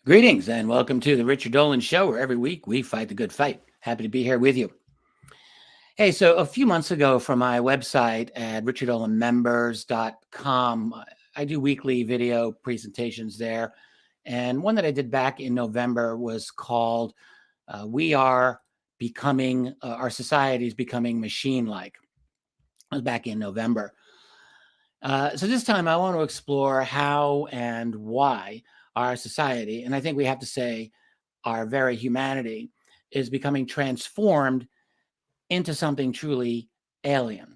Greetings and welcome to the Richard Dolan Show, where every week we fight the good fight. Happy to be here with you. Hey, so a few months ago from my website at richarddolanmembers.com, I do weekly video presentations there. And one that I did back in November was called We Are Becoming, Our Society is Becoming Machine-like. It was back in November. So this time I want to explore how and why our society, and I think we have to say our very humanity, is becoming transformed into something truly alien.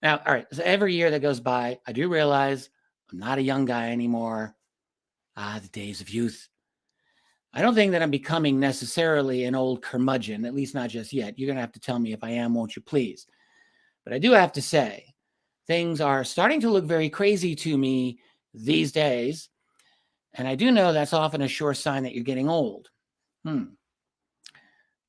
Now, all right, so every year that goes by, I do realize I'm not a young guy anymore. The days of youth. I don't think that I'm becoming necessarily an old curmudgeon, at least not just yet. You're going to have to tell me if I am, won't you please? But I do have to say, things are starting to look very crazy to me these days. And I do know that's often a sure sign that you're getting old. Of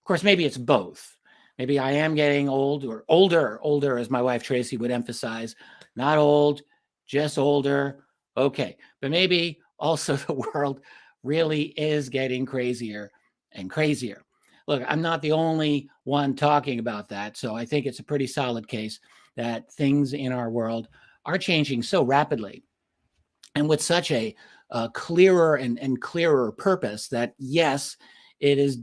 course, maybe it's both. Maybe I am getting old or older, as my wife Tracy would emphasize. Not old, just older. Okay. But maybe also the world really is getting crazier and crazier. Look, I'm not the only one talking about that. So I think it's a pretty solid case that things in our world are changing so rapidly and with such a clearer and clearer purpose that, yes, it is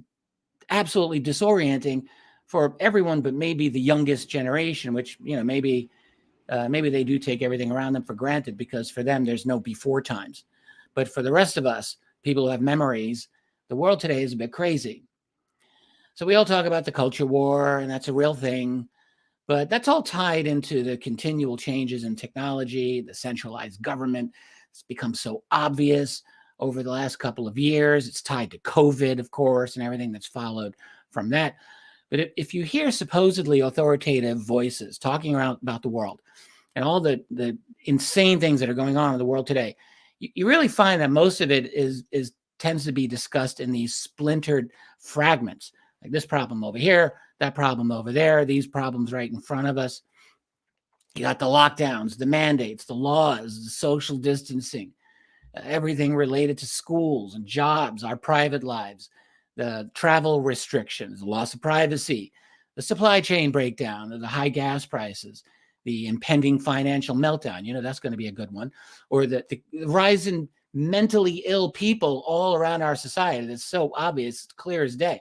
absolutely disorienting for everyone, but maybe the youngest generation, which, maybe they do take everything around them for granted because for them, there's no before times. But for the rest of us, people who have memories, the world today is a bit crazy. So we all talk about the culture war, and that's a real thing. But that's all tied into the continual changes in technology, the centralized government. It's become so obvious over the last couple of years. It's tied to COVID, of course, and everything that's followed from that. But if you hear supposedly authoritative voices talking around about the world and all the insane things that are going on in the world today, you really find that most of it tends to be discussed in these splintered fragments, like this problem over here, that problem over there, these problems right in front of us. You got the lockdowns, the mandates, the laws, the social distancing, everything related to schools and jobs, our private lives, the travel restrictions, the loss of privacy, the supply chain breakdown, the high gas prices, the impending financial meltdown. That's going to be a good one. Or the rise in mentally ill people all around our society. That's so obvious, it's clear as day.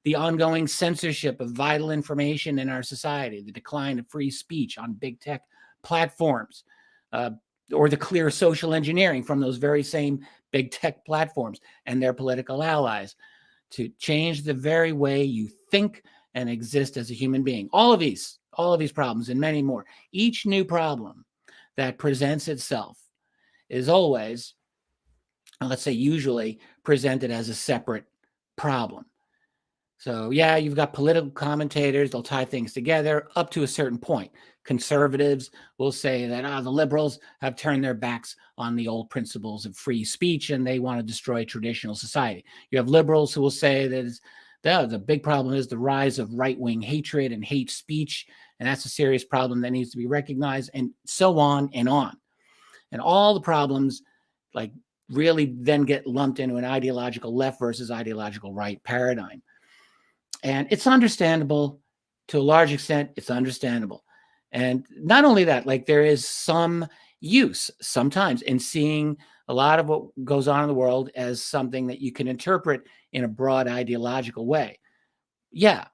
The ongoing censorship of vital information in our society, the decline of free speech on big tech platforms, or the clear social engineering from those very same big tech platforms and their political allies to change the very way you think and exist as a human being. All of these problems and many more. Each new problem that presents itself is always, let's say, usually presented as a separate problem. So, yeah, you've got political commentators. They'll tie things together up to a certain point. Conservatives will say that the liberals have turned their backs on the old principles of free speech and they want to destroy traditional society. You have liberals who will say that the big problem is the rise of right-wing hatred and hate speech, and that's a serious problem that needs to be recognized, and so on and on. And all the problems, really then get lumped into an ideological left versus ideological right paradigm. And it's understandable to a large extent. It's understandable. And not only that, there is some use sometimes in seeing a lot of what goes on in the world as something that you can interpret in a broad ideological way. Yeah.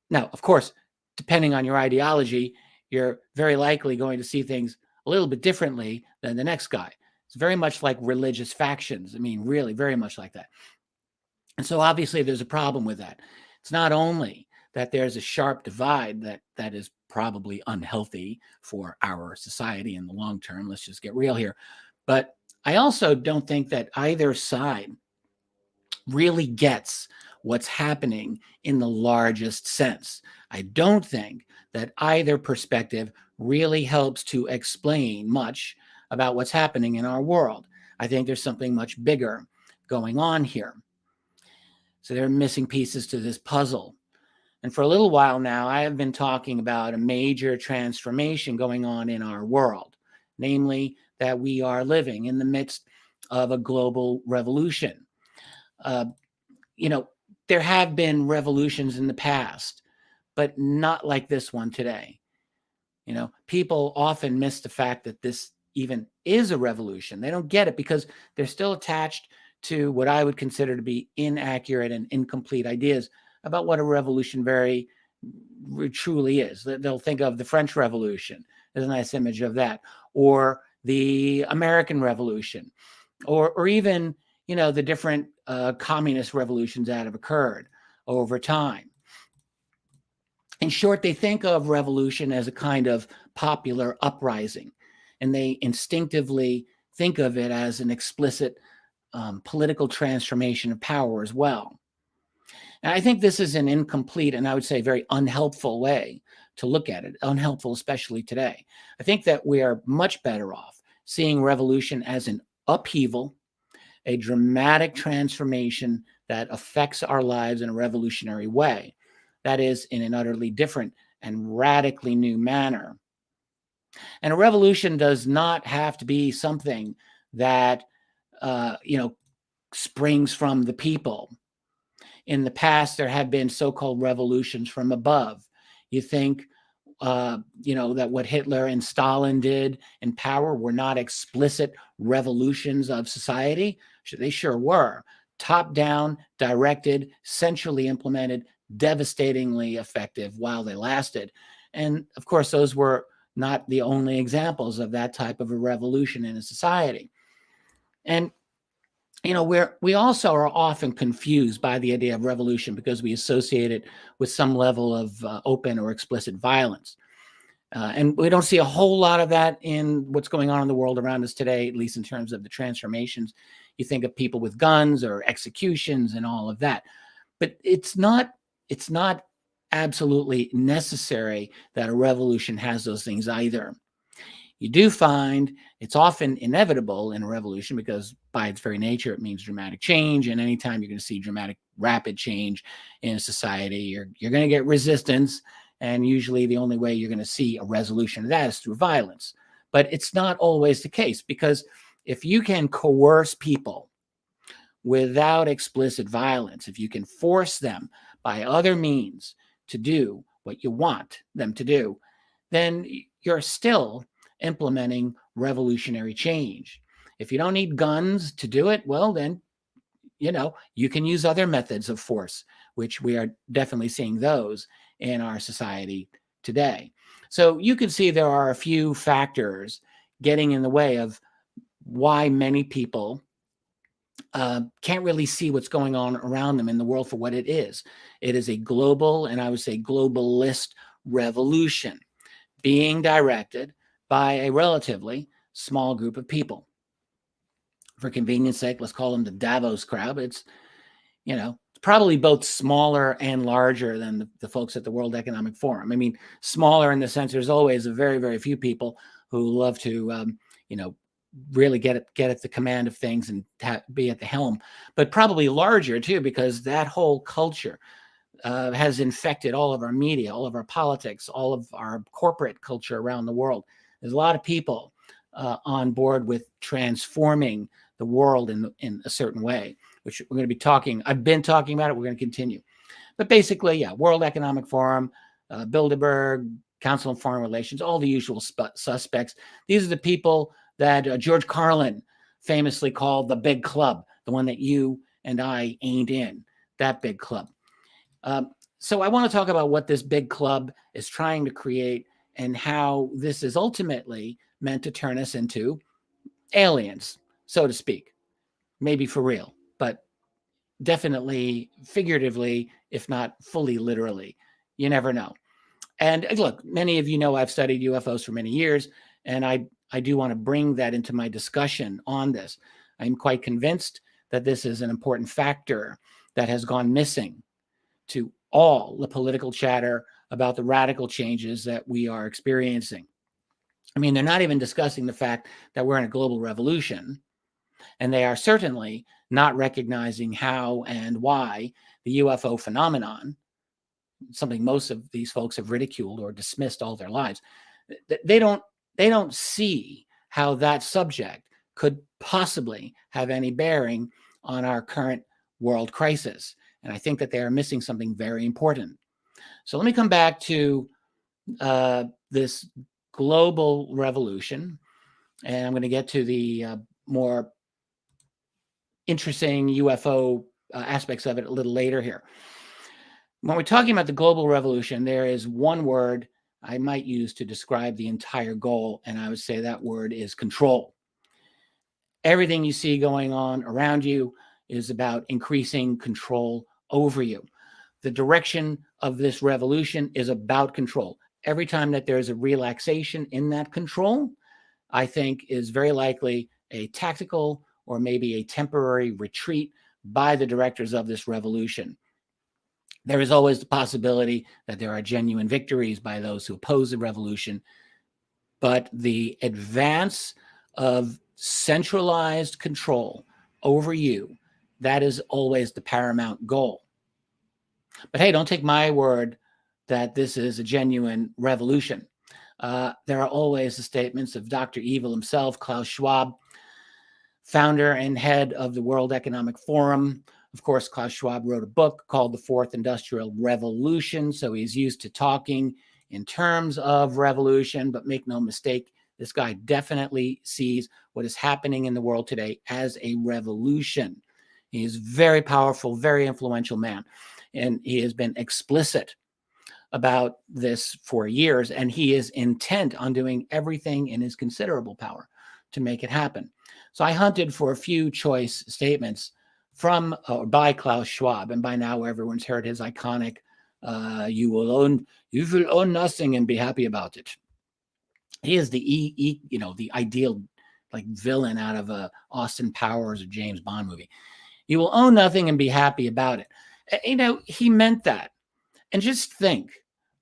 Now, of course, depending on your ideology, you're very likely going to see things a little bit differently than the next guy. It's very much like religious factions. I mean, really, very much like that. And so obviously there's a problem with that. It's not only that there's a sharp divide that is probably unhealthy for our society in the long term. Let's just get real here. But I also don't think that either side really gets what's happening in the largest sense. I don't think that either perspective really helps to explain much about what's happening in our world. I think there's something much bigger going on here. So there are missing pieces to this puzzle. And for a little while now, I have been talking about a major transformation going on in our world, namely that we are living in the midst of a global revolution. You know, there have been revolutions in the past, but not like this one today. You know, people often miss the fact that this even is a revolution. They don't get it because they're still attached to what I would consider to be inaccurate and incomplete ideas about what a revolution very truly is. They'll think of the French Revolution. There's a nice image of that, or the American Revolution, or even, you know, the different communist revolutions that have occurred over time. In short, they think of revolution as a kind of popular uprising, and they instinctively think of it as an explicit political transformation of power as well. And I think this is an incomplete and I would say very unhelpful way to look at it, unhelpful especially today. I think that we are much better off seeing revolution as an upheaval, a dramatic transformation that affects our lives in a revolutionary way. That is, in an utterly different and radically new manner. And a revolution does not have to be something that, you know, springs from the people. In the past, there have been so-called revolutions from above. You think, you know, that what Hitler and Stalin did in power were not explicit revolutions of society? They sure were. Top-down, directed, centrally implemented, devastatingly effective while they lasted. And of course, those were not the only examples of that type of a revolution in a society. And you know, we also are often confused by the idea of revolution because we associate it with some level of open or explicit violence. And we don't see a whole lot of that in what's going on in the world around us today, at least in terms of the transformations. You think of people with guns or executions and all of that. But it's not absolutely necessary that a revolution has those things either. You do find it's often inevitable in a revolution because by its very nature, it means dramatic change. And anytime you're going to see dramatic, rapid change in a society, you're going to get resistance. And usually the only way you're going to see a resolution of that is through violence. But it's not always the case, because if you can coerce people without explicit violence, if you can force them by other means to do what you want them to do, then you're still implementing revolutionary change. If you don't need guns to do it, well, then, you know, you can use other methods of force, which we are definitely seeing those in our society today. So you can see there are a few factors getting in the way of why many people can't really see what's going on around them in the world for what it is. It is a global, and I would say globalist revolution being directed by a relatively small group of people. For convenience sake, let's call them the Davos crowd. It's, you know, probably both smaller and larger than the folks at the World Economic Forum. I mean, smaller in the sense there's always a very, very few people who love to, you know, really get at the command of things and be at the helm, but probably larger too, because that whole culture has infected all of our media, all of our politics, all of our corporate culture around the world. There's a lot of people on board with transforming the world in a certain way, which we're going to be talking. I've been talking about it. We're going to continue. But basically, yeah, World Economic Forum, Bilderberg, Council on Foreign Relations, all the usual suspects. These are the people that George Carlin famously called the big club, the one that you and I ain't in, that big club. So I want to talk about what this big club is trying to create and how this is ultimately meant to turn us into aliens, so to speak. Maybe for real, but definitely figuratively, if not fully literally. You never know. And look, many of you know I've studied UFOs for many years, and I do want to bring that into my discussion on this. I'm quite convinced that this is an important factor that has gone missing to all the political chatter about the radical changes that we are experiencing. I mean, they're not even discussing the fact that we're in a global revolution, and they are certainly not recognizing how and why the UFO phenomenon, something most of these folks have ridiculed or dismissed all their lives, they don't see how that subject could possibly have any bearing on our current world crisis. And I think that they are missing something very important. So let me come back to this global revolution, and I'm going to get to the more interesting UFO aspects of it a little later here. When we're talking about the global revolution, there is one word I might use to describe the entire goal, and I would say that word is control. Everything you see going on around you is about increasing control over you. The direction of this revolution is about control. Every time that there's a relaxation in that control, I think is very likely a tactical or maybe a temporary retreat by the directors of this revolution. There is always the possibility that there are genuine victories by those who oppose the revolution, but the advance of centralized control over you, that is always the paramount goal. But hey, don't take my word that this is a genuine revolution. There are always the statements of Dr. Evil himself, Klaus Schwab, founder and head of the World Economic Forum. Of course, Klaus Schwab wrote a book called The Fourth Industrial Revolution, so he's used to talking in terms of revolution, but make no mistake, this guy definitely sees what is happening in the world today as a revolution. He is a very powerful, very influential man, and he has been explicit about this for years, and he is intent on doing everything in his considerable power to make it happen. So I hunted for a few choice statements from or by Klaus Schwab, and by now everyone's heard his iconic you will own nothing and be happy about it. He is the the ideal like villain out of a Austin Powers or James Bond movie. You will own nothing and be happy about it. He meant that. And just think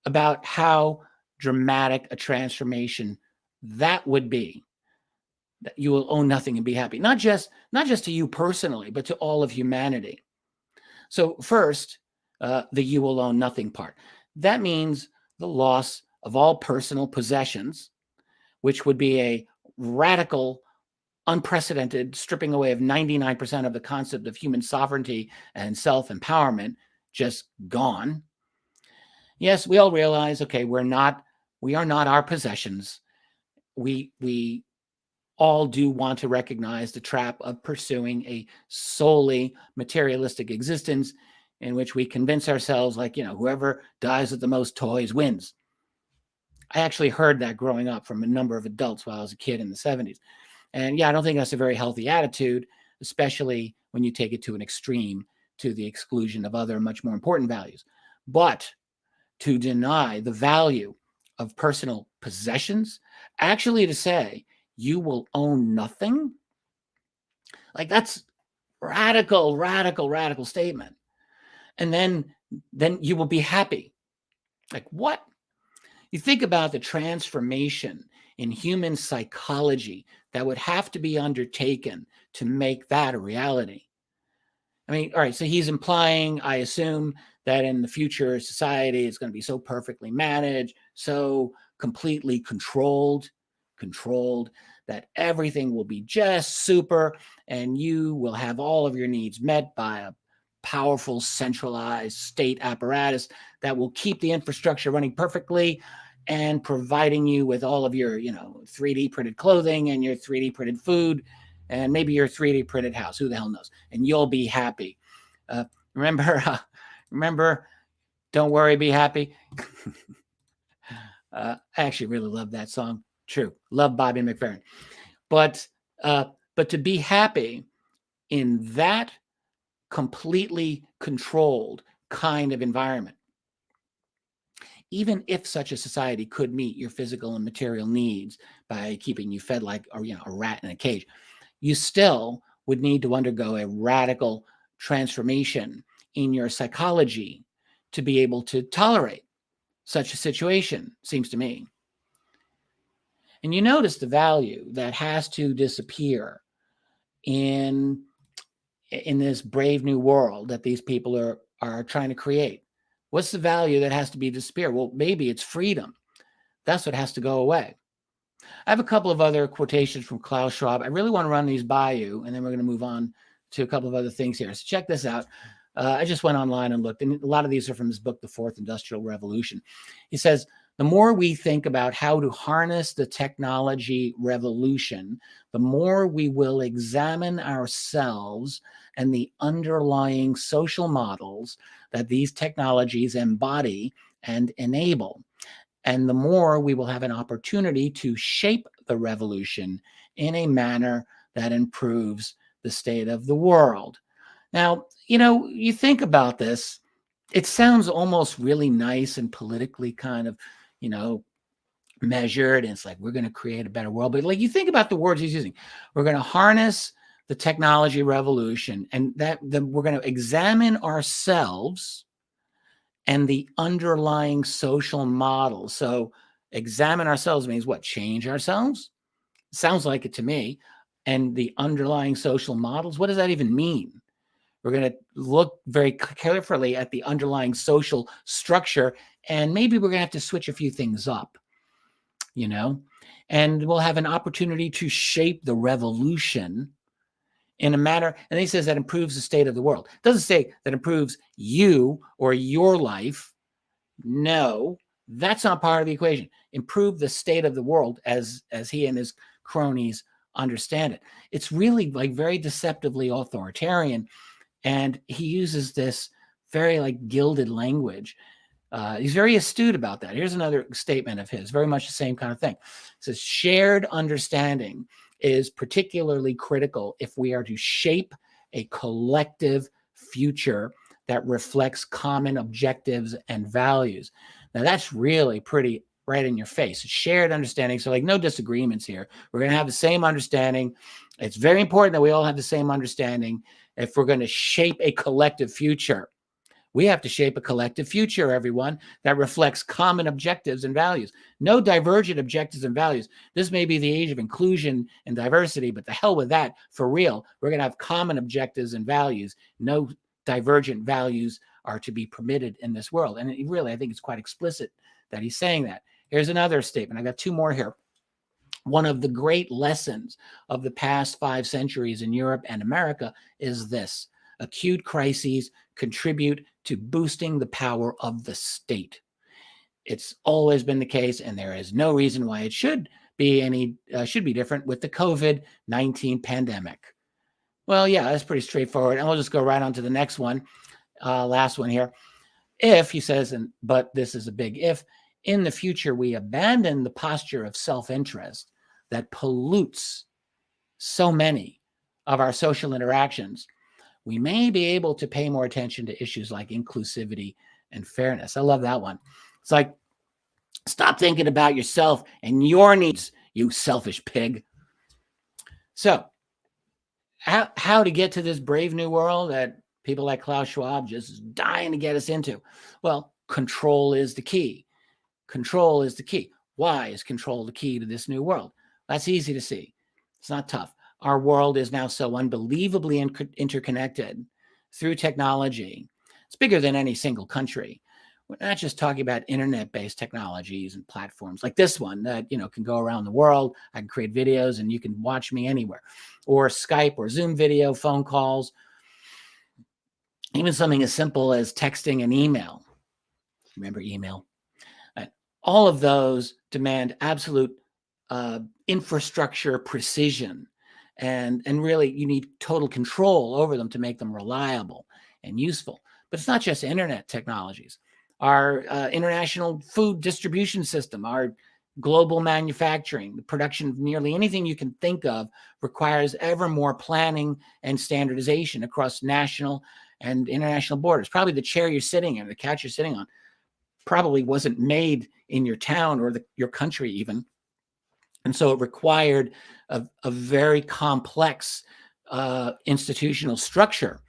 about how dramatic a transformation that would be. That you will own nothing and be happy. Not just to you personally, but to all of humanity. So first, the you will own nothing part. That means the loss of all personal possessions, which would be a radical, unprecedented stripping away of 99% of the concept of human sovereignty and self-empowerment, just gone. Yes, we all realize, okay, we are not our possessions. We all do want to recognize the trap of pursuing a solely materialistic existence in which we convince ourselves like, whoever dies with the most toys wins. I actually heard that growing up from a number of adults while I was a kid in the 70s. And yeah, I don't think that's a very healthy attitude, especially when you take it to an extreme, to the exclusion of other much more important values. But to deny the value of personal possessions, actually to say you will own nothing, like that's radical statement. And then you will be happy. Like what? You think about the transformation in human psychology that would have to be undertaken to make that a reality. I mean, all right, so he's implying, I assume, that in the future society it's going to be so perfectly managed, so completely controlled, that everything will be just super, and you will have all of your needs met by a powerful centralized state apparatus that will keep the infrastructure running perfectly and providing you with all of your, 3D printed clothing and your 3D printed food and maybe your 3D printed house. Who the hell knows? And you'll be happy. Remember, don't worry, be happy. I actually really love that song. True. Love Bobby McFerrin. But to be happy in that completely controlled kind of environment, even if such a society could meet your physical and material needs by keeping you fed like a rat in a cage, you still would need to undergo a radical transformation in your psychology to be able to tolerate such a situation, seems to me. And you notice the value that has to disappear in this brave new world that these people are trying to create. What's the value that has to be disappear? Well, maybe it's freedom. That's what has to go away. I have a couple of other quotations from Klaus Schwab. I really want to run these by you, and then we're going to move on to a couple of other things here. So check this out. I just went online and looked, and a lot of these are from his book, The Fourth Industrial Revolution. He says, the more we think about how to harness the technology revolution, the more we will examine ourselves and the underlying social models that these technologies embody and enable. And the more we will have an opportunity to shape the revolution in a manner that improves the state of the world. Now, you think about this, it sounds almost really nice and politically kind of, measured. And it's like, we're going to create a better world. But like, you think about the words he's using, we're going to harness the technology revolution, and we're going to examine ourselves and the underlying social model. So examine ourselves means what? Change ourselves? Sounds like it to me. And the underlying social models, what does that even mean? We're going to look very carefully at the underlying social structure, and maybe we're going to have to switch a few things up, and we'll have an opportunity to shape the revolution in a manner. And he says that improves the state of the world. It doesn't say that improves you or your life. No, that's not part of the equation. Improve the state of the world as he and his cronies understand it. It's really like very deceptively authoritarian. And he uses this very like gilded language. He's very astute about that. Here's another statement of his, very much the same kind of thing. It says, shared understanding is particularly critical if we are to shape a collective future that reflects common objectives and values. Now, that's really pretty right in your face. Shared understanding. So like no disagreements here. We're going to have the same understanding. It's very important that we all have the same understanding. If we're going to shape a collective future, we have to shape a collective future, everyone, that reflects common objectives and values. No divergent objectives and values. This may be the age of inclusion and diversity, but the hell with that, for real. We're going to have common objectives and values. No divergent values are to be permitted in this world. And really, I think it's quite explicit that he's saying that. Here's another statement. I got two more here. One of the great lessons of the past 5 centuries in Europe and America is this: acute crises contribute to boosting the power of the state. It's always been the case, and there is no reason why it should be different with the COVID-19 pandemic. Well, yeah, that's pretty straightforward. And we'll just go right on to the next one, last one here. If, he says, but this is a big if, in the future we abandon the posture of self-interest that pollutes so many of our social interactions, we may be able to pay more attention to issues like inclusivity and fairness. I love that one. It's like, stop thinking about yourself and your needs, you selfish pig. So how to get to this brave new world that people like Klaus Schwab just dying to get us into? Well, control is the key. Control is the key. Why is control the key to this new world? That's easy to see. It's not tough. Our world is now so unbelievably interconnected through technology. It's bigger than any single country. We're not just talking about internet-based technologies and platforms like this one that, can go around the world. I can create videos and you can watch me anywhere. Or Skype or Zoom video, phone calls, even something as simple as texting and email. Remember email? All of those demand absolute infrastructure precision. And really, you need total control over them to make them reliable and useful. But it's not just internet technologies. Our international food distribution system, our global manufacturing, the production of nearly anything you can think of requires ever more planning and standardization across national and international borders. Probably the chair you're sitting in, the couch you're sitting on, probably wasn't made in your town or your country even. And so it required a very complex institutional structure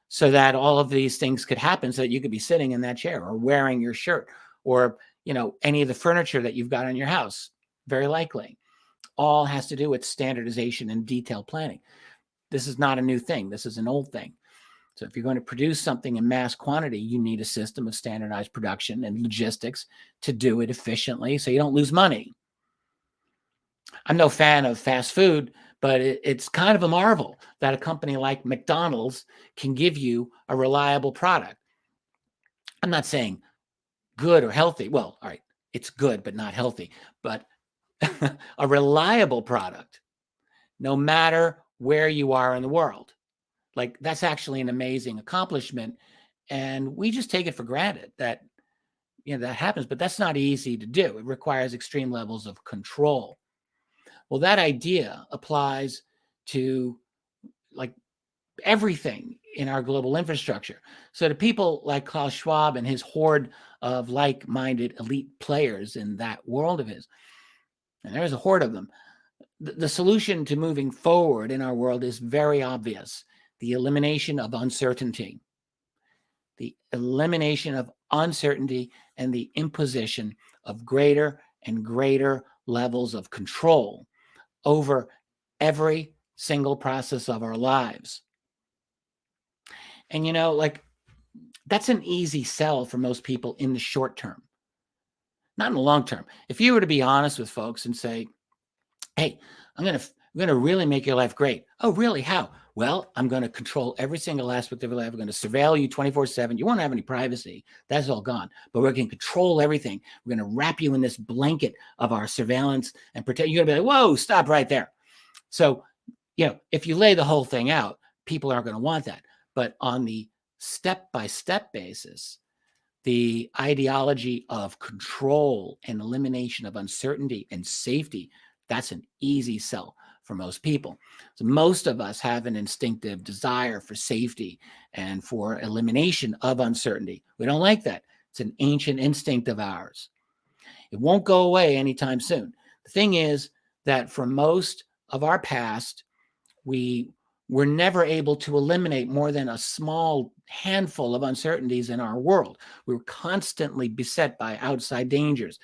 so that all of these things could happen, so that you could be sitting in that chair or wearing your shirt or, any of the furniture that you've got in your house, very likely. All has to do with standardization and detailed planning. This is not a new thing. This is an old thing. So if you're going to produce something in mass quantity, you need a system of standardized production and logistics to do it efficiently so you don't lose money. I'm no fan of fast food, but it's kind of a marvel that a company like McDonald's can give you a reliable product. I'm not saying good or healthy. Well, all right, it's good, but not healthy, but a reliable product, no matter where you are in the world. Like, that's actually an amazing accomplishment. And we just take it for granted that, that happens, but that's not easy to do. It requires extreme levels of control. Well, that idea applies to like everything in our global infrastructure. So to people like Klaus Schwab and his horde of like-minded elite players in that world of his, and there's a horde of them, the solution to moving forward in our world is very obvious: the elimination of uncertainty. The elimination of uncertainty and the imposition of greater and greater levels of control over every single process of our lives. And, like, that's an easy sell for most people in the short term, not in the long term. If you were to be honest with folks and say, hey, I'm going to really make your life great. Oh, really? How? Well, I'm going to control every single aspect of your life. We're going to surveil you 24/7. You won't have any privacy. That's all gone. But we're going to control everything. We're going to wrap you in this blanket of our surveillance and protect. You're going to be like, whoa, stop right there. So, if you lay the whole thing out, people aren't going to want that. But on the step-by-step basis, the ideology of control and elimination of uncertainty and safety, that's an easy sell for most people. So most of us have an instinctive desire for safety and for elimination of uncertainty. We don't like that. It's an ancient instinct of ours. It won't go away anytime soon. The thing is that for most of our past, we were never able to eliminate more than a small handful of uncertainties in our world. We were constantly beset by outside dangers,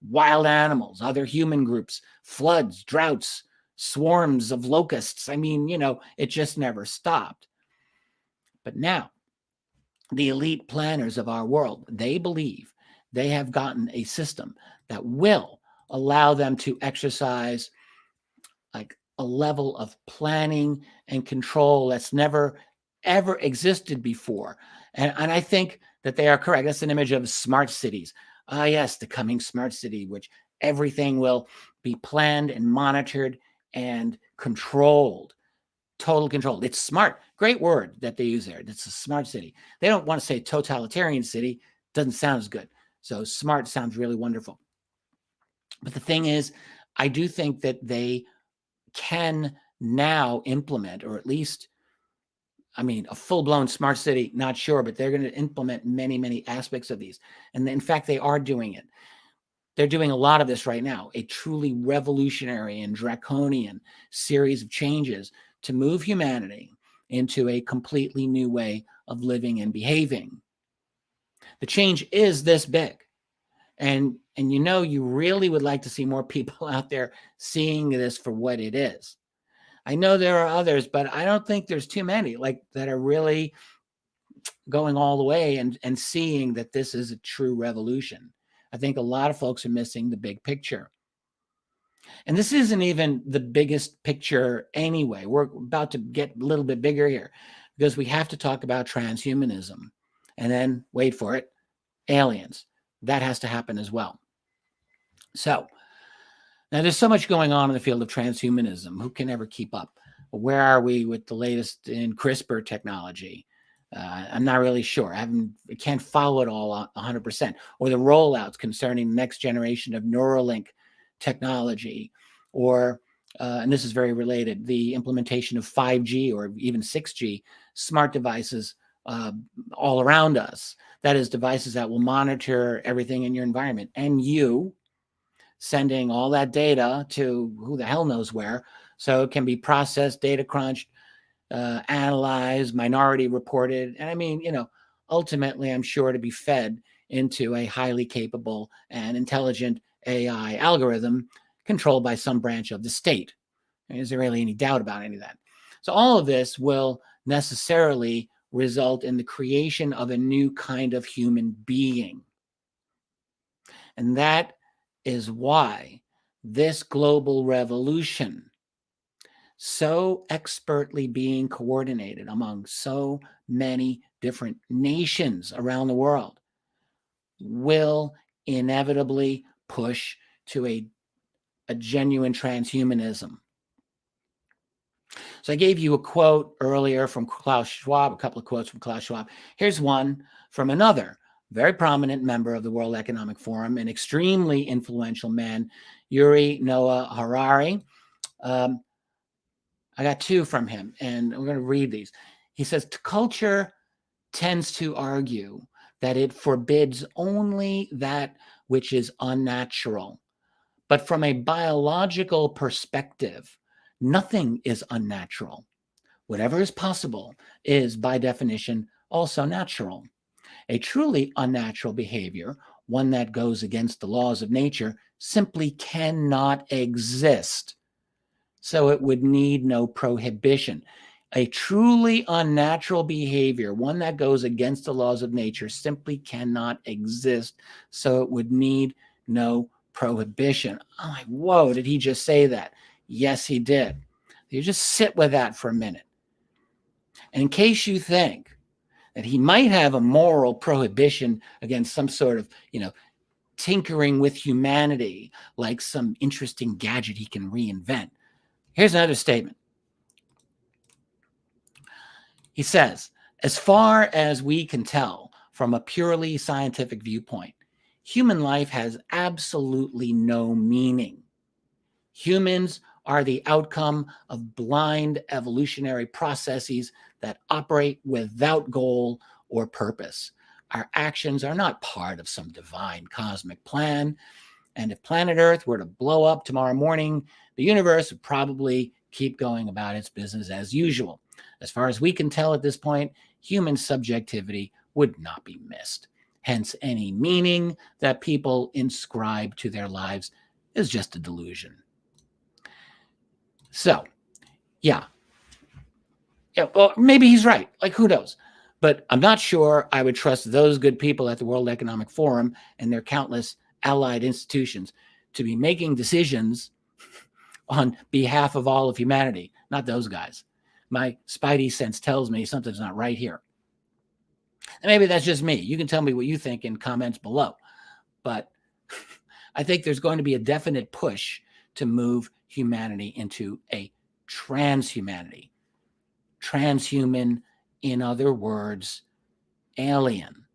wild animals, other human groups, floods, droughts, swarms of locusts. I mean, it just never stopped. But now, the elite planners of our world, they believe they have gotten a system that will allow them to exercise like a level of planning and control that's never ever existed before. And I think that they are correct. That's an image of smart cities. Ah, yes, the coming smart city, which everything will be planned and monitored and controlled. Total control. It's smart. Great word that they use there. It's a smart city. They don't want to say totalitarian city. Doesn't sound as good. So smart sounds really wonderful. But the thing is, I do think that they can now implement, or at least, a full-blown smart city, not sure, but they're going to implement many, many aspects of these. And in fact, they are doing it. They're doing a lot of this right now, a truly revolutionary and draconian series of changes to move humanity into a completely new way of living and behaving. The change is this big. And you really would like to see more people out there seeing this for what it is. I know there are others, but I don't think there's too many that are really going all the way and seeing that this is a true revolution. I think a lot of folks are missing the big picture. And this isn't even the biggest picture anyway. We're about to get a little bit bigger here because we have to talk about transhumanism. And then, wait for it, aliens. That has to happen as well. So, now, there's so much going on in the field of transhumanism. Who can ever keep up? Where are we with the latest in CRISPR technology? I'm not really sure. I can't follow it all 100%. Or the rollouts concerning the next generation of Neuralink technology, or, and this is very related, the implementation of 5G or even 6G smart devices all around us. That is, devices that will monitor everything in your environment, and you sending all that data to who the hell knows where, so it can be processed, data crunched, analyzed, minority reported. And ultimately, I'm sure to be fed into a highly capable and intelligent AI algorithm controlled by some branch of the state. Is there really any doubt about any of that? So all of this will necessarily result in the creation of a new kind of human being. And that is why this global revolution, so expertly being coordinated among so many different nations around the world, will inevitably push to a genuine transhumanism. So I gave you a quote earlier from Klaus Schwab, a couple of quotes from Klaus Schwab. Here's one from another very prominent member of the World Economic Forum, an extremely influential man, Yuri Noah Harari. I got two from him, and we're going to read these. He says, culture tends to argue that it forbids only that which is unnatural. But from a biological perspective, nothing is unnatural. Whatever is possible is, by definition, also natural. A truly unnatural behavior, one that goes against the laws of nature, simply cannot exist. So it would need no prohibition. A truly unnatural behavior, one that goes against the laws of nature, simply cannot exist. So it would need no prohibition. I'm like, whoa, did he just say that? Yes, he did. You just sit with that for a minute. And in case you think that he might have a moral prohibition against some sort of, tinkering with humanity, like some interesting gadget he can reinvent, here's another statement. He says, as far as we can tell from a purely scientific viewpoint, human life has absolutely no meaning. Humans are the outcome of blind evolutionary processes that operate without goal or purpose. Our actions are not part of some divine cosmic plan. And if planet Earth were to blow up tomorrow morning, the universe would probably keep going about its business as usual. As far as we can tell at this point, human subjectivity would not be missed. Hence, any meaning that people inscribe to their lives is just a delusion. So, yeah, well, maybe he's right. Like, who knows? But I'm not sure I would trust those good people at the World Economic Forum and their countless allied institutions to be making decisions on behalf of all of humanity. Not those guys. My spidey sense tells me something's not right here. And maybe that's just me. You can tell me what you think in comments below. But I think there's going to be a definite push to move humanity into a transhumanity. Transhuman, in other words, alien.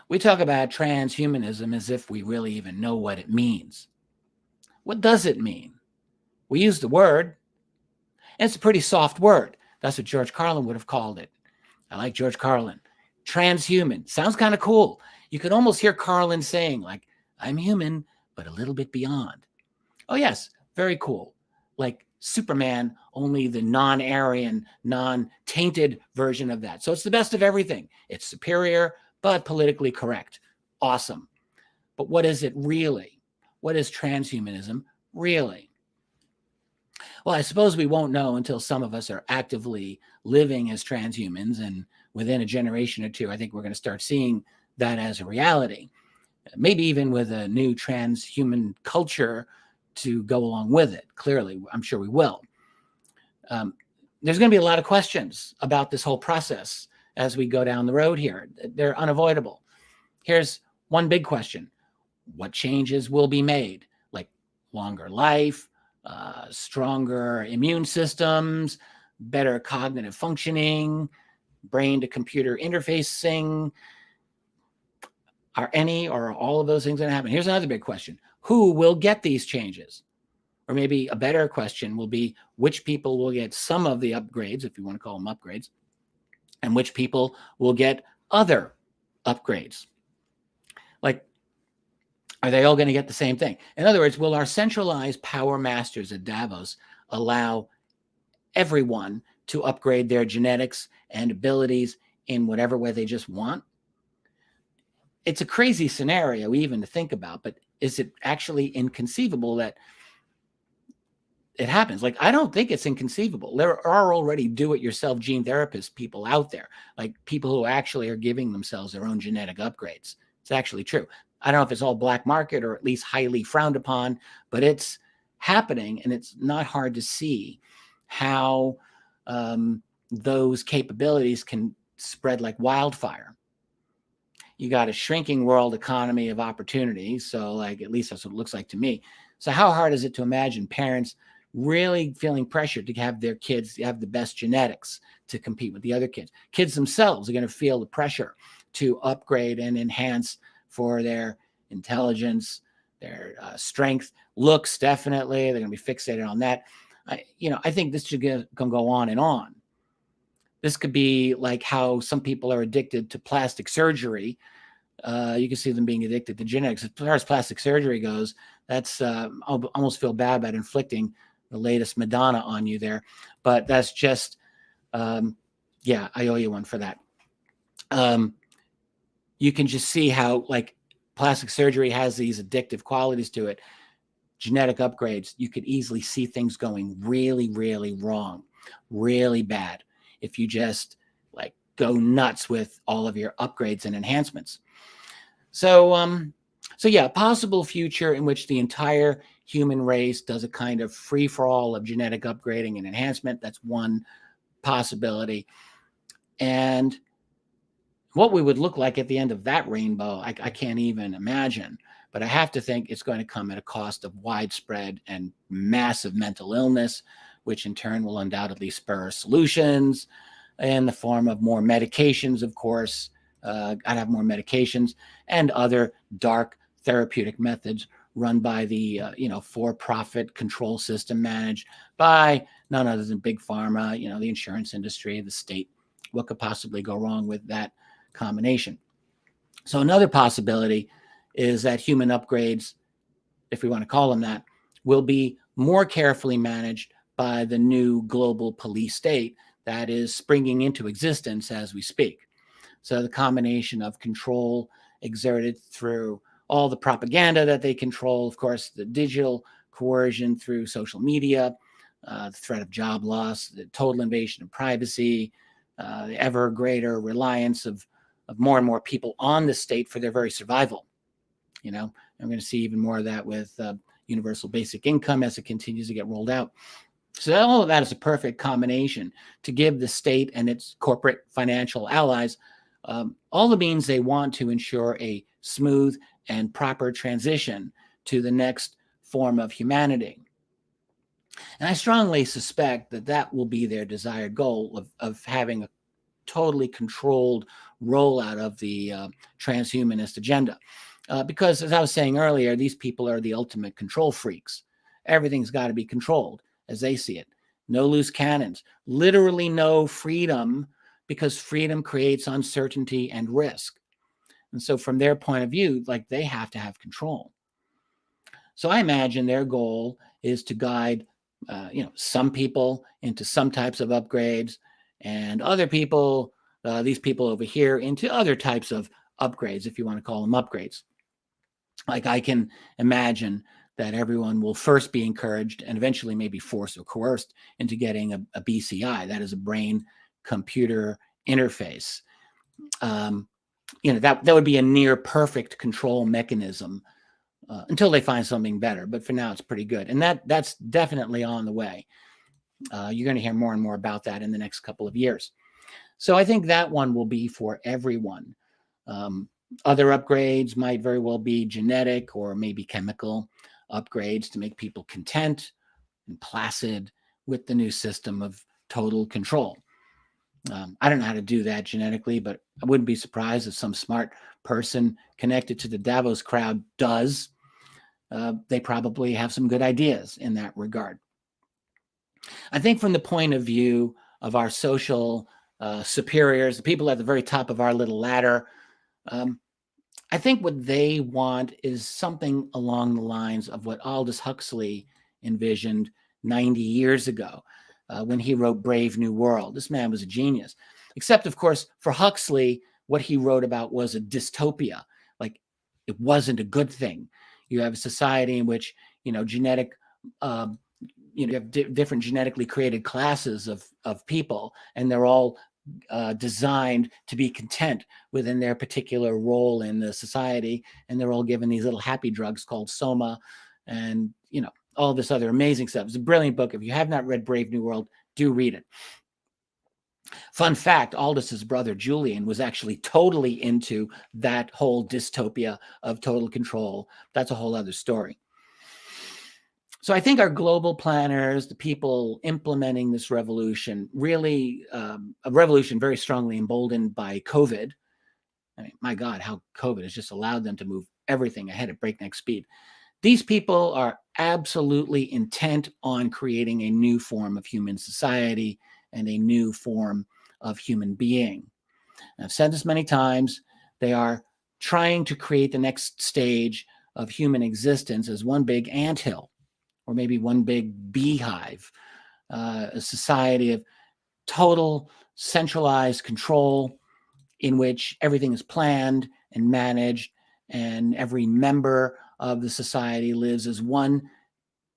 We talk about transhumanism as if we really even know what it means. What does it mean? We use the word, and it's a pretty soft word. That's what George Carlin would have called it. I like George Carlin. Transhuman. Sounds kind of cool. You could almost hear Carlin saying, like, I'm human, but a little bit beyond. Oh, yes, very cool. Like Superman, only the non-Aryan, non-tainted version of that. So it's the best of everything. It's superior, but politically correct. Awesome. But what is it really? What is transhumanism really? Well, I suppose we won't know until some of us are actively living as transhumans. And within a generation or two, I think we're going to start seeing that as a reality. Maybe even with a new transhuman culture to go along with it. Clearly, I'm sure we will. There's going to be a lot of questions about this whole process as we go down the road here. They're unavoidable. Here's one big question. What changes will be made? Like longer life, stronger immune systems, better cognitive functioning, brain to computer interfacing. Are any or all of those things going to happen? Here's another big question. Who will get these changes? Or maybe a better question will be which people will get some of the upgrades, if you want to call them upgrades, and which people will get other upgrades. Like, are they all going to get the same thing? In other words, will our centralized power masters at Davos allow everyone to upgrade their genetics and abilities in whatever way they just want? It's a crazy scenario even to think about, but is it actually inconceivable that it happens? Like, I don't think it's inconceivable. There are already do-it-yourself gene therapist people out there, like people who actually are giving themselves their own genetic upgrades. It's actually true. I don't know if it's all black market or at least highly frowned upon, but it's happening, and it's not hard to see how those capabilities can spread like wildfire. You got a shrinking world economy of opportunity. So, like, at least that's what it looks like to me. So how hard is it to imagine parents really feeling pressured to have their kids have the best genetics to compete with the other kids? Kids themselves are going to feel the pressure to upgrade and enhance for their intelligence, their strength, looks, definitely. They're going to be fixated on that. I think this can go on and on. This could be like how some people are addicted to plastic surgery. You can see them being addicted to genetics. As far as plastic surgery goes, that's I almost feel bad about inflicting the latest Madonna on you there, but that's just yeah, I owe you one for that. You can just see how like plastic surgery has these addictive qualities to it. Genetic upgrades, you could easily see things going really, really wrong, really bad, if you just like go nuts with all of your upgrades and enhancements. So yeah, possible future in which the entire human race does a kind of free-for-all of genetic upgrading and enhancement. That's one possibility. And what we would look like at the end of that rainbow, I can't even imagine. But I have to think it's going to come at a cost of widespread and massive mental illness, which in turn will undoubtedly spur solutions in the form of more medications, of course. I'd have more medications and other dark therapeutic methods run by the for-profit control system managed by none other than big pharma, the insurance industry, the state. What could possibly go wrong with that combination? So another possibility is that human upgrades, if we want to call them that, will be more carefully managed by the new global police state that is springing into existence as we speak. So the combination of control exerted through all the propaganda that they control, of course, the digital coercion through social media, the threat of job loss, the total invasion of privacy, the ever greater reliance of more and more people on the state for their very survival. I'm going to see even more of that with universal basic income as it continues to get rolled out. So all of that is a perfect combination to give the state and its corporate financial allies all the means they want to ensure a smooth and proper transition to the next form of humanity. And I strongly suspect that that will be their desired goal of having a totally controlled rollout of the transhumanist agenda. Because as I was saying earlier, these people are the ultimate control freaks. Everything's got to be controlled as they see it. No loose cannons, literally no freedom, because freedom creates uncertainty and risk. And so from their point of view, like, they have to have control. So I imagine their goal is to guide, some people into some types of upgrades and other people, these people over here, into other types of upgrades, if you want to call them upgrades. Like, I can imagine that everyone will first be encouraged and eventually maybe forced or coerced into getting a BCI, that is a brain computer interface. That would be a near perfect control mechanism until they find something better. But for now, it's pretty good. And that's definitely on the way. You're going to hear more and more about that in the next couple of years. So I think that one will be for everyone. Other upgrades might very well be genetic or maybe chemical upgrades to make people content and placid with the new system of total control. I don't know how to do that genetically, but I wouldn't be surprised if some smart person connected to the Davos crowd does. They probably have some good ideas in that regard. I think from the point of view of our social superiors, the people at the very top of our little ladder, I think what they want is something along the lines of what Aldous Huxley envisioned 90 years ago when he wrote Brave New World. This man was a genius. Except, of course, for Huxley, what he wrote about was a dystopia. Like, it wasn't a good thing. You have a society in which, you have different genetically created classes of people, and they're all designed to be content within their particular role in the society, and they're all given these little happy drugs called soma, and all this other amazing stuff. It's a brilliant book. If you have not read Brave New World, do read it. Fun fact, Aldous' brother Julian was actually totally into that whole dystopia of total control. That's a whole other story. So I think our global planners, the people implementing this revolution, really a revolution very strongly emboldened by COVID. I mean, my God, how COVID has just allowed them to move everything ahead at breakneck speed. These people are absolutely intent on creating a new form of human society and a new form of human being. And I've said this many times. They are trying to create the next stage of human existence as one big anthill, or maybe one big beehive, a society of total centralized control in which everything is planned and managed, and every member of the society lives as one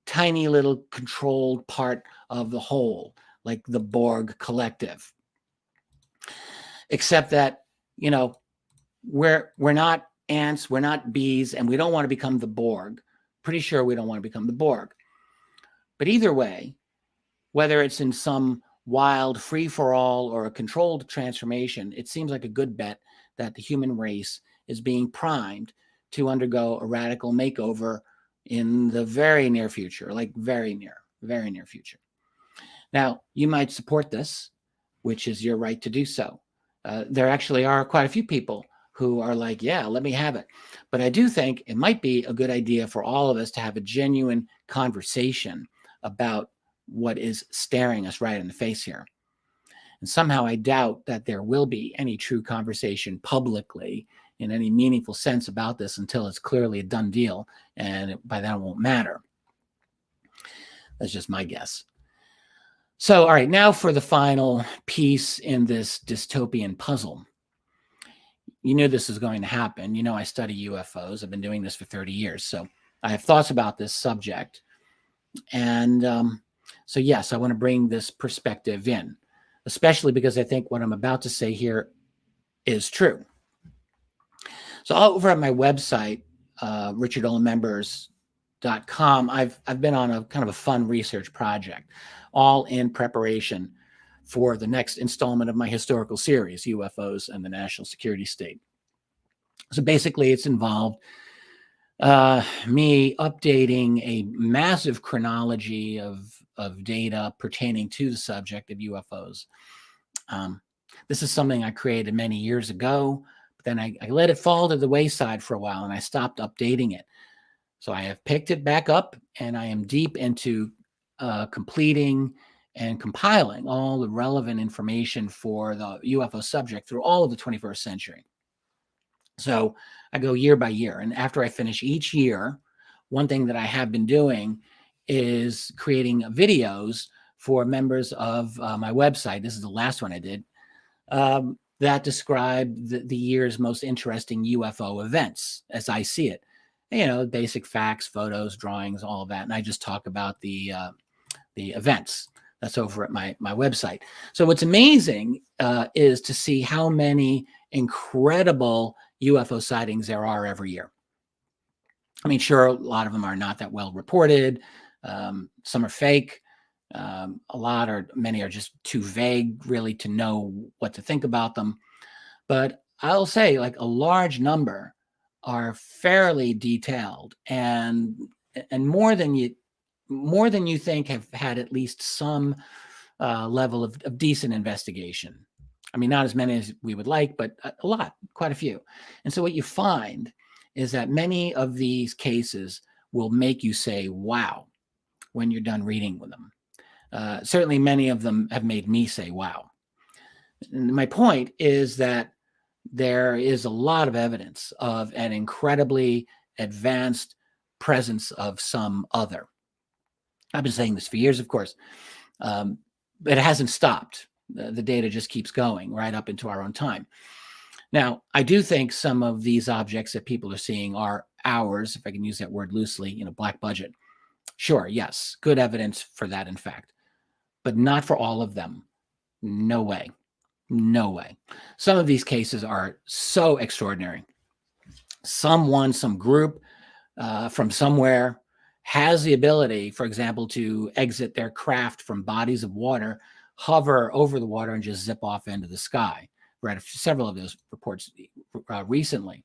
tiny little controlled part of the whole, like the Borg collective. Except that, we're not ants, we're not bees, and we don't want to become the Borg. Pretty sure we don't want to become the Borg. But either way, whether it's in some wild free-for-all or a controlled transformation, it seems like a good bet that the human race is being primed to undergo a radical makeover in the very near future, like very near future. Now, you might support this, which is your right to do so. There actually are quite a few people who are like, yeah, let me have it. But I do think it might be a good idea for all of us to have a genuine conversation about what is staring us right in the face here. And somehow I doubt that there will be any true conversation publicly in any meaningful sense about this until it's clearly a done deal, and by that it won't matter. That's just my guess. So, all right, now for the final piece in this dystopian puzzle. You knew this was going to happen. I study UFOs. I've been doing this for 30 years. So I have thoughts about this subject. And so, yes, I want to bring this perspective in, especially because I think what I'm about to say here is true. So over at my website, richardolanmembers.com, I've been on a kind of a fun research project, all in preparation for the next installment of my historical series, UFOs and the National Security State. So basically, it's involved me updating a massive chronology of data pertaining to the subject of UFOs. This is something I created many years ago, but then I let it fall to the wayside for a while, and I stopped updating it. So I have picked it back up, and I am deep into completing and compiling all the relevant information for the UFO subject through all of the 21st century. So I go year by year, and after I finish each year, one thing that I have been doing is creating videos for members of my website. This is the last one I did, that describe the year's most interesting UFO events as I see it. Basic facts, photos, drawings, all of that. And I just talk about the events. That's over at my website. So what's amazing is to see how many incredible UFO sightings there are every year. I mean, sure, a lot of them are not that well reported. Some are fake. Many are just too vague, really, to know what to think about them. But I'll say, like, a large number are fairly detailed and more than you think have had at least some level of decent investigation. I mean, not as many as we would like, but a lot, quite a few. And so what you find is that many of these cases will make you say, wow, when you're done reading with them. Certainly many of them have made me say, wow. And my point is that there is a lot of evidence of an incredibly advanced presence of some other. I've been saying this for years, of course, but it hasn't stopped. The data just keeps going right up into our own time. Now, I do think some of these objects that people are seeing are ours, if I can use that word loosely, black budget. Sure, yes, good evidence for that, in fact, but not for all of them. No way. No way. Some of these cases are so extraordinary. Someone, some group from somewhere has the ability, for example, to exit their craft from bodies of water, hover over the water, and just zip off into the sky. Read several of those reports recently.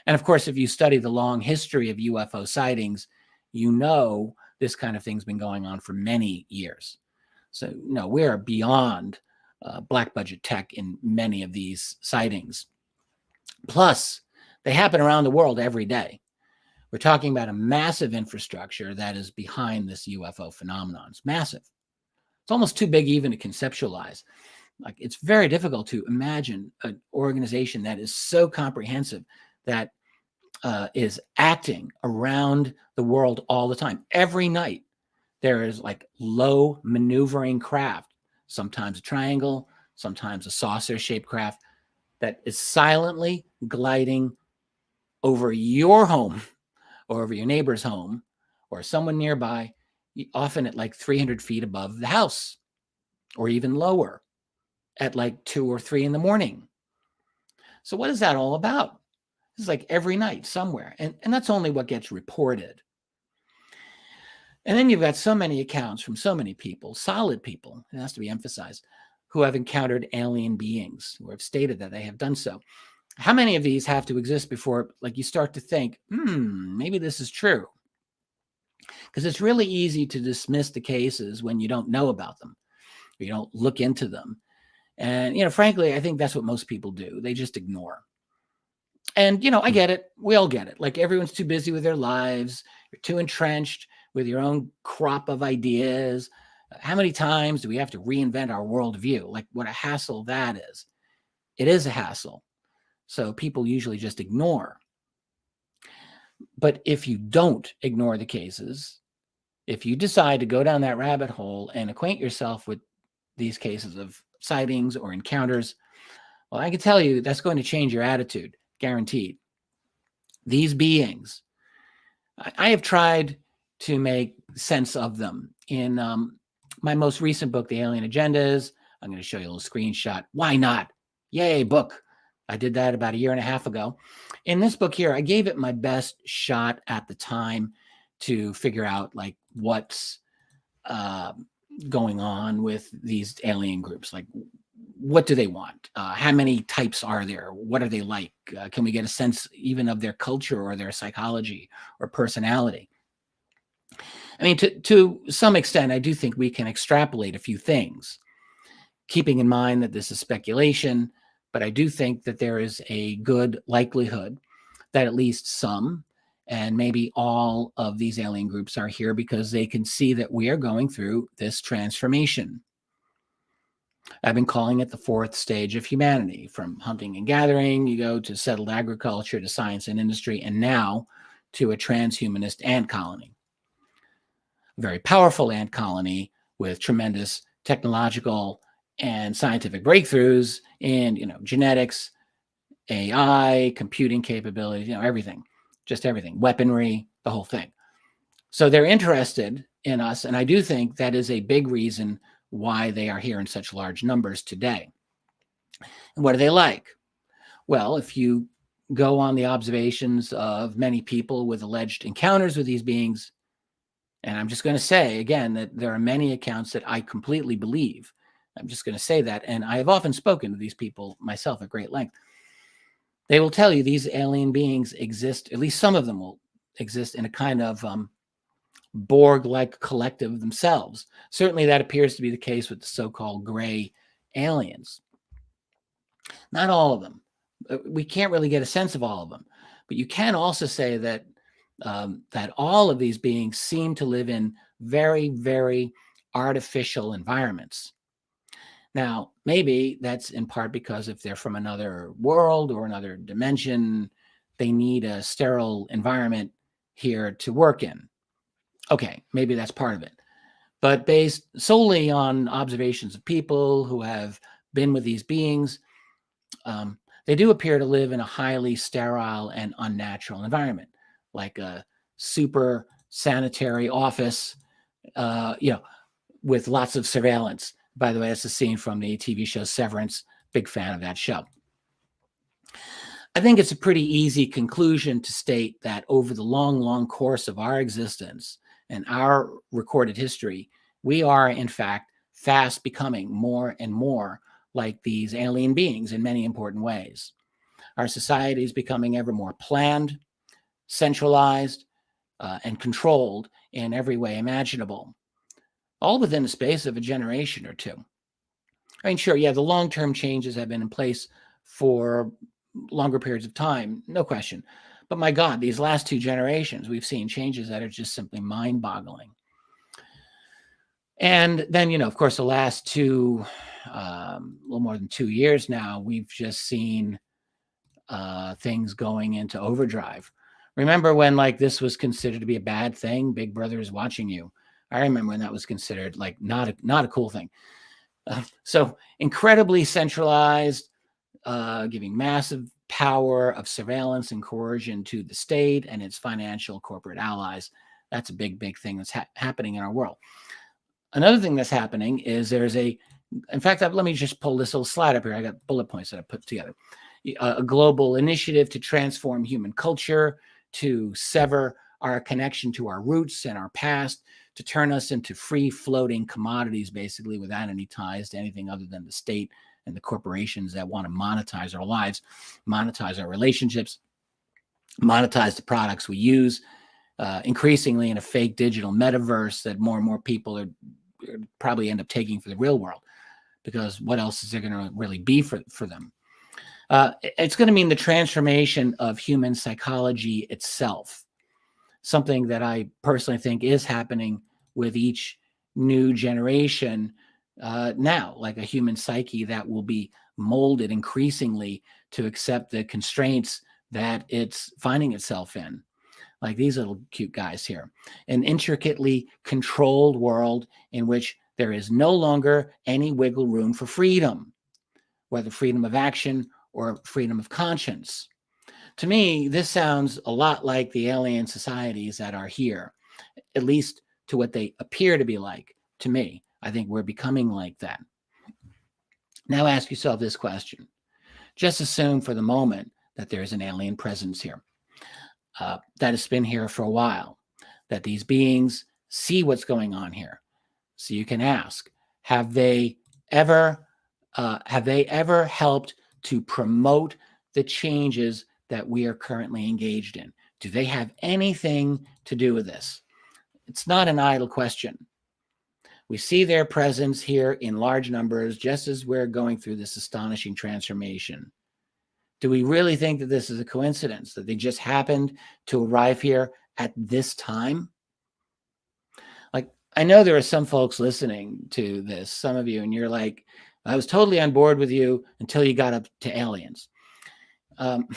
And of course, if you study the long history of UFO sightings, you know this kind of thing's been going on for many years. So, no, we are beyond black budget tech in many of these sightings. Plus, they happen around the world every day. We're talking about a massive infrastructure that is behind this UFO phenomenon. It's massive. It's almost too big even to conceptualize. Like, it's very difficult to imagine an organization that is so comprehensive that is acting around the world all the time. Every night, there is like low maneuvering craft, sometimes a triangle, sometimes a saucer-shaped craft that is silently gliding over your home or over your neighbor's home or someone nearby, often at like 300 feet above the house or even lower at like 2 or 3 in the morning. So what is that all about? It's like every night somewhere. And that's only what gets reported. And then you've got so many accounts from so many people, solid people, it has to be emphasized, who have encountered alien beings, who have stated that they have done so. How many of these have to exist before, like, you start to think, maybe this is true? Because it's really easy to dismiss the cases when you don't know about them, or you don't look into them. And, frankly, I think that's what most people do. They just ignore. And, I get it. We all get it. Like, everyone's too busy with their lives. You're too entrenched with your own crop of ideas. How many times do we have to reinvent our worldview? Like, what a hassle that is. It is a hassle. So people usually just ignore. But if you don't ignore the cases, if you decide to go down that rabbit hole and acquaint yourself with these cases of sightings or encounters, well, I can tell you that's going to change your attitude, guaranteed. These beings, I have tried to make sense of them. In my most recent book, The Alien Agendas, I'm going to show you a little screenshot. Why not? Yay, book. I did that about 1.5 years ago. In this book here, I gave it my best shot at the time to figure out like what's going on with these alien groups. Like, what do they want? How many types are there? What are they like? Can we get a sense even of their culture or their psychology or personality? I mean, to some extent, I do think we can extrapolate a few things, keeping in mind that this is speculation, but I do think that there is a good likelihood that at least some, and maybe all of these alien groups are here because they can see that we are going through this transformation. I've been calling it the 4th stage of humanity. From hunting and gathering, you go to settled agriculture, to science and industry, and now to a transhumanist ant colony. A very powerful ant colony with tremendous technological and scientific breakthroughs in, genetics, AI, computing capabilities, everything, just everything, weaponry, the whole thing. So they're interested in us, and I do think that is a big reason why they are here in such large numbers today. And what are they like? Well, if you go on the observations of many people with alleged encounters with these beings, and I'm just going to say again that there are many accounts that I completely believe. I'm just going to say that, and I have often spoken to these people myself at great length. They will tell you these alien beings exist, at least some of them will exist in a kind of Borg-like collective themselves. Certainly that appears to be the case with the so-called gray aliens. Not all of them. We can't really get a sense of all of them. But you can also say that that all of these beings seem to live in very, very artificial environments. Now, maybe that's in part because if they're from another world or another dimension, they need a sterile environment here to work in. Okay, maybe that's part of it. But based solely on observations of people who have been with these beings, they do appear to live in a highly sterile and unnatural environment, like a super sanitary office, with lots of surveillance. By the way, that's a scene from the TV show Severance. Big fan of that show. I think it's a pretty easy conclusion to state that over the long course of our existence and our recorded history, we are, in fact, fast becoming more and more like these alien beings in many important ways. Our society is becoming ever more planned, centralized, and controlled in every way imaginable, all within the space of a generation or two. I mean, sure, yeah, the long-term changes have been in place for longer periods of time, no question. But my God, these last 2 generations, we've seen changes that are just simply mind-boggling. And then, of course, the last 2, a little more than 2 years now, we've just seen things going into overdrive. Remember when this was considered to be a bad thing? Big Brother is watching you. I remember when that was considered not a cool thing. So incredibly centralized, giving massive power of surveillance and coercion to the state and its financial corporate allies. That's a big thing that's happening in our world. Another thing that's happening is in fact, let me just pull this little slide up here. I got bullet points that I put together. A global initiative to transform human culture, to sever our connection to our roots and our past, to turn us into free-floating commodities, basically, without any ties to anything other than the state and the corporations that want to monetize our lives, monetize our relationships, monetize the products we use, increasingly in a fake digital metaverse that more and more people are probably end up taking for the real world, because what else is there going to really be for them? It's going to mean the transformation of human psychology itself, something that I personally think is happening with each new generation now, like a human psyche that will be molded increasingly to accept the constraints that it's finding itself in. Like these little cute guys here, an intricately controlled world in which there is no longer any wiggle room for freedom, whether freedom of action or freedom of conscience. To me, this sounds a lot like the alien societies that are here, at least to what they appear to be like. To me, I think we're becoming like that. Now ask yourself this question. Just assume for the moment that there's an alien presence here. That has been here for a while, that these beings see what's going on here. So you can ask, have they ever helped to promote the changes that we are currently engaged in? Do they have anything to do with this? It's not an idle question. We see their presence here in large numbers, just as we're going through this astonishing transformation. Do we really think that this is a coincidence, that they just happened to arrive here at this time? I know there are some folks listening to this, some of you, and you're like, I was totally on board with you until you got up to aliens. I'm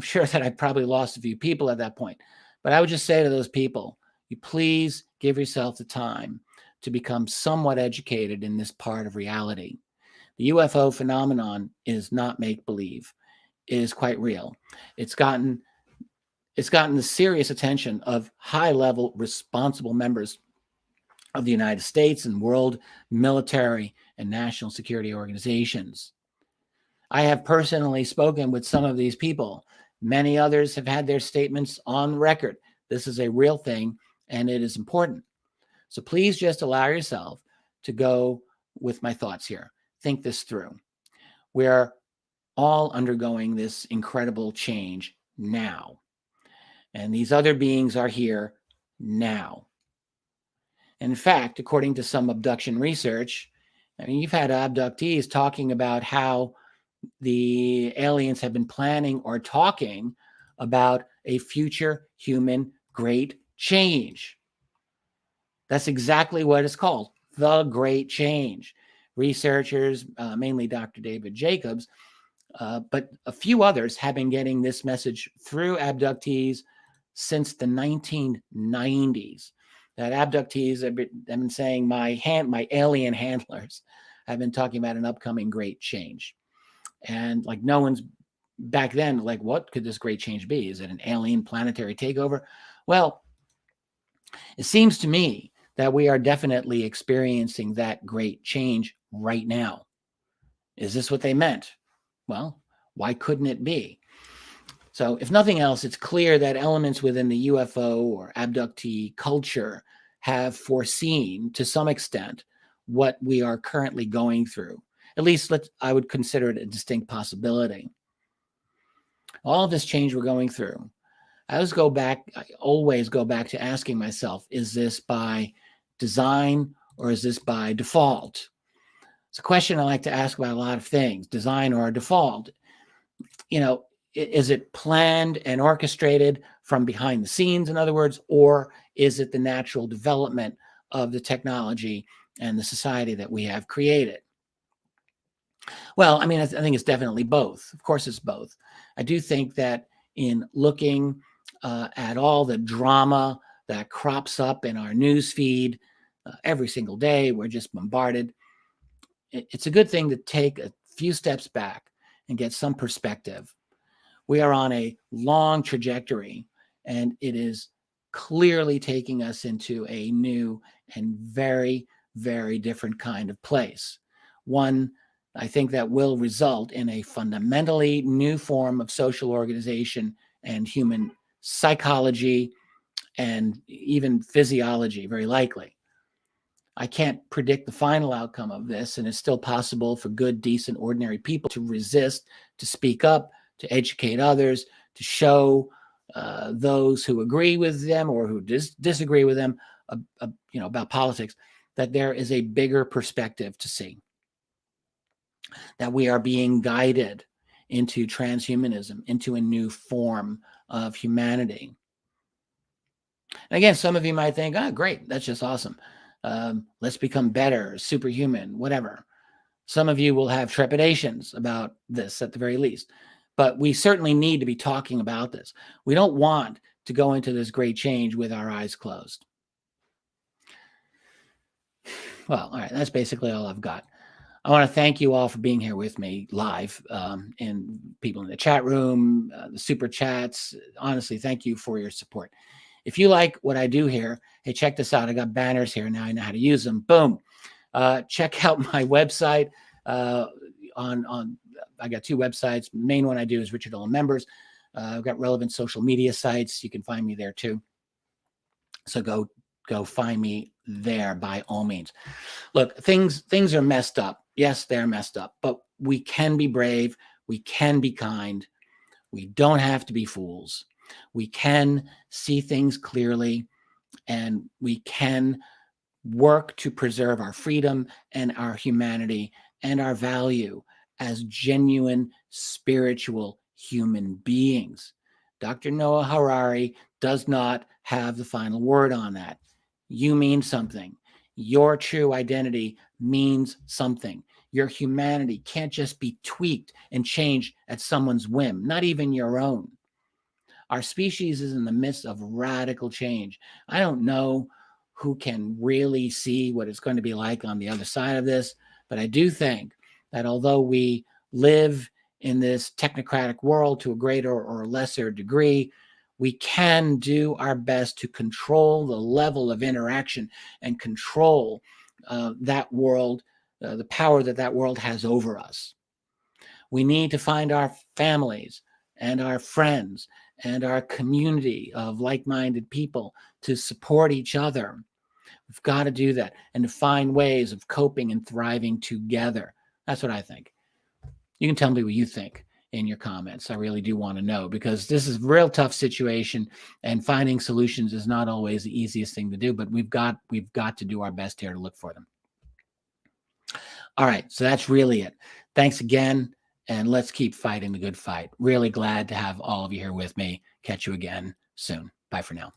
sure that I probably lost a few people at that point, but I would just say to those people, you please give yourself the time to become somewhat educated in this part of reality. The UFO phenomenon is not make-believe. It is quite real. It's gotten the serious attention of high-level responsible members of the United States and world military and national security organizations. I have personally spoken with some of these people. Many others have had their statements on record. This is a real thing, and it is important. So please just allow yourself to go with my thoughts here. Think this through. We're all undergoing this incredible change now. And these other beings are here now. In fact, according to some abduction research, I mean, you've had abductees talking about how the aliens have been planning or talking about a future human great change. That's exactly what it's called, the Great Change. Researchers, mainly Dr. David Jacobs, but a few others have been getting this message through abductees since the 1990s. That abductees have been saying, my alien handlers have been talking about an upcoming great change. And no one's back then, what could this great change be? Is it an alien planetary takeover? Well, it seems to me that we are definitely experiencing that great change right now. Is this what they meant? Well, why couldn't it be? So if nothing else, it's clear that elements within the UFO or abductee culture have foreseen to some extent what we are currently going through. At least I would consider it a distinct possibility. All of this change we're going through, I always go back to asking myself, is this by design or is this by default? It's a question I like to ask about a lot of things, design or default. Is it planned and orchestrated from behind the scenes, in other words, or is it the natural development of the technology and the society that we have created? Well, I mean, I think it's definitely both. Of course, it's both. I do think that in looking at all the drama that crops up in our news feed every single day, we're just bombarded. It's a good thing to take a few steps back and get some perspective. We are on a long trajectory, and it is clearly taking us into a new and very, very different kind of place. One, I think, that will result in a fundamentally new form of social organization and human psychology and even physiology, very likely. I can't predict the final outcome of this, and it's still possible for good, decent, ordinary people to resist, to speak up, to educate others, to show those who agree with them or who disagree with them, about politics, that there is a bigger perspective to see, that we are being guided into transhumanism, into a new form of humanity. And again, some of you might think, great, that's just awesome. Let's become better, superhuman, whatever. Some of you will have trepidations about this at the very least, but we certainly need to be talking about this. We don't want to go into this great change with our eyes closed. Well, all right, that's basically all I've got. I want to thank you all for being here with me live, and people in the chat room, the super chats. Honestly, thank you for your support. If you like what I do here, hey, check this out. I got banners here. Now I know how to use them. Boom. Check out my website. I got two websites. The main one I do is Richard Dolan Members. I've got relevant social media sites. You can find me there too. So go find me there by all means. Look, things are messed up. Yes, they're messed up, but we can be brave. We can be kind. We don't have to be fools. We can see things clearly, and we can work to preserve our freedom and our humanity and our value as genuine spiritual human beings. Dr. Noah Harari does not have the final word on that. You mean something. Your true identity means something. Your humanity can't just be tweaked and changed at someone's whim, not even your own. Our species is in the midst of radical change. I don't know who can really see what it's going to be like on the other side of this, but I do think that although we live in this technocratic world to a greater or lesser degree, we can do our best to control the level of interaction and control that world, the power that world has over us. We need to find our families and our friends and our community of like-minded people to support each other. We've got to do that and to find ways of coping and thriving together. That's what I think. You can tell me what you think in your comments. I really do want to know, because this is a real tough situation, and finding solutions is not always the easiest thing to do, but we've got to do our best here to look for them. All right, so that's really it. Thanks again, and let's keep fighting the good fight. Really glad to have all of you here with me. Catch you again soon. Bye for now.